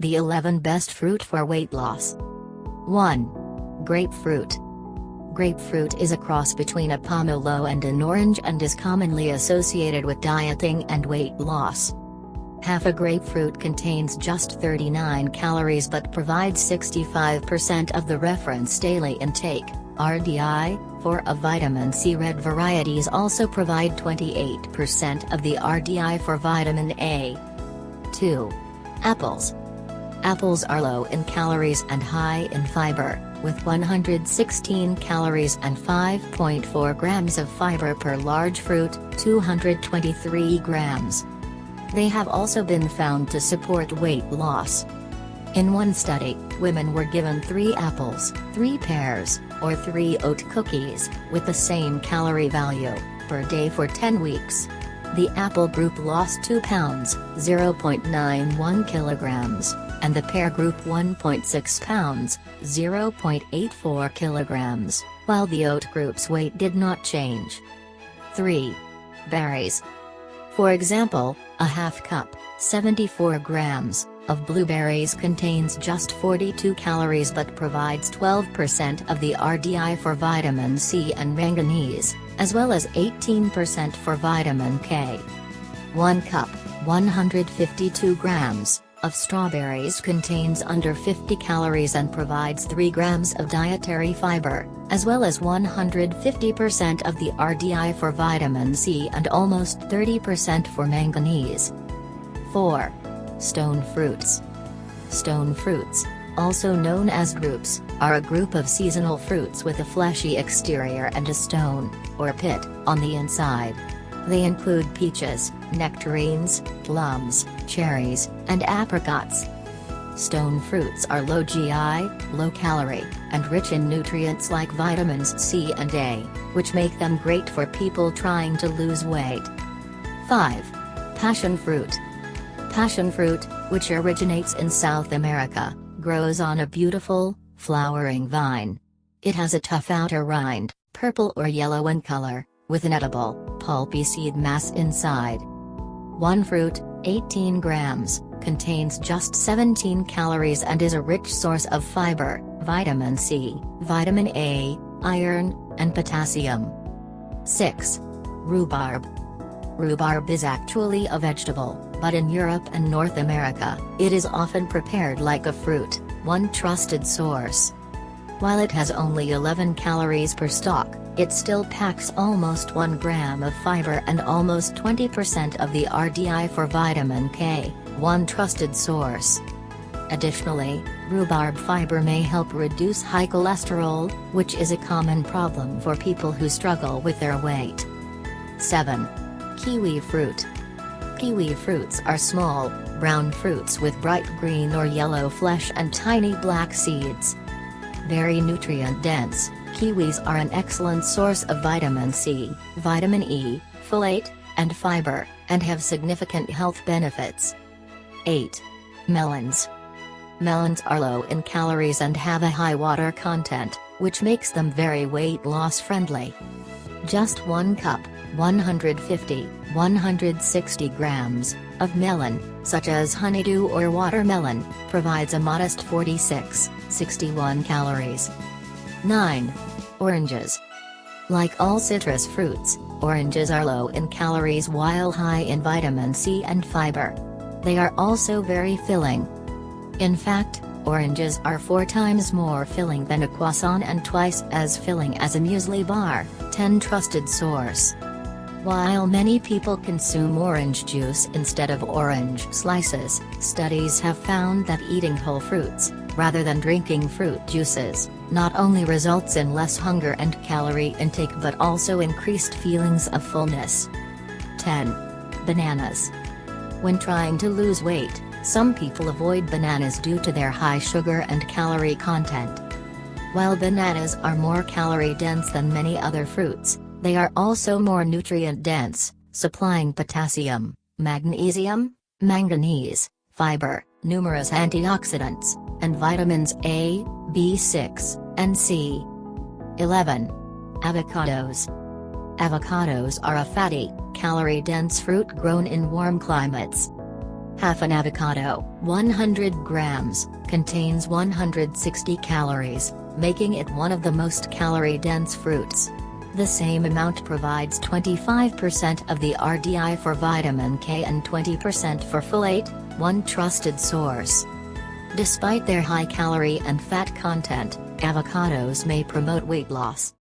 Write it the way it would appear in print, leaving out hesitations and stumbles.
The 11 best fruit for weight loss. 1. Grapefruit. Grapefruit is a cross between a pomelo and an orange and is commonly associated with dieting and weight loss. Half a grapefruit contains just 39 calories but provides 65% of the reference daily intake, RDI, for a vitamin C. Red varieties also provide 28% of the RDI for vitamin A. 2. Apples. Apples are low in calories and high in fiber, with 116 calories and 5.4 grams of fiber per large fruit, 223 grams. They have also been found to support weight loss. In one study, women were given 3 apples, 3 pears, or 3 oat cookies, with the same calorie value, per day for 10 weeks. The apple group lost 2 pounds, 0.91 kilograms, and the pear group 1.6 pounds, 0.84 kilograms, while the oat group's weight did not change. 3. Berries. For example, a half cup, 74 grams, of blueberries contains just 42 calories but provides 12% of the RDI for vitamin C and manganese, as well as 18% for vitamin K. 1 cup, 152 grams, of strawberries contains under 50 calories and provides 3 grams of dietary fiber, as well as 150% of the RDI for vitamin C and almost 30% for manganese. 4. Stone fruits. Stone fruits, also known as drupes, are a group of seasonal fruits with a fleshy exterior and a stone, or pit, on the inside. They include peaches, nectarines, plums, cherries, and apricots. Stone fruits are low GI, low calorie, and rich in nutrients like vitamins C and A, which make them great for people trying to lose weight. 5. Passion fruit. Passion fruit, which originates in South America, grows on a beautiful, flowering vine. It has a tough outer rind, purple or yellow in color, with an edible, pulpy seed mass inside. 1 fruit, 18 grams, contains just 17 calories and is a rich source of fiber, vitamin C, vitamin A, iron, and potassium. 6. Rhubarb. Rhubarb is actually a vegetable, but in Europe and North America, it is often prepared like a fruit, one trusted source. While it has only 11 calories per stalk, it still packs almost 1 gram of fiber and almost 20% of the RDI for vitamin K, one trusted source. Additionally, rhubarb fiber may help reduce high cholesterol, which is a common problem for people who struggle with their weight. 7. Kiwi fruit. Kiwi fruits are small, brown fruits with bright green or yellow flesh and tiny black seeds. Very nutrient-dense, kiwis are an excellent source of vitamin C, vitamin E, folate, and fiber, and have significant health benefits. 8. Melons. Melons are low in calories and have a high water content, which makes them very weight loss friendly. Just 1 cup, 150-160 grams, of melon, such as honeydew or watermelon, provides a modest 46-61 calories. 9. Oranges. Like all citrus fruits, oranges are low in calories while high in vitamin C and fiber. They are also very filling. In fact, oranges are 4 times more filling than a croissant and twice as filling as a muesli bar, 10 trusted source. While many people consume orange juice instead of orange slices, studies have found that eating whole fruits, rather than drinking fruit juices, not only results in less hunger and calorie intake but also increased feelings of fullness. 10. Bananas. When trying to lose weight, some people avoid bananas due to their high sugar and calorie content. While bananas are more calorie-dense than many other fruits, they are also more nutrient-dense, supplying potassium, magnesium, manganese, fiber, numerous antioxidants, and vitamins A, B6, and C. 11. Avocados. Avocados are a fatty, calorie-dense fruit grown in warm climates. Half an avocado, 100 grams, contains 160 calories, making it one of the most calorie-dense fruits. The same amount provides 25% of the RDI for vitamin K and 20% for folate, one trusted source. Despite their high calorie and fat content, avocados may promote weight loss.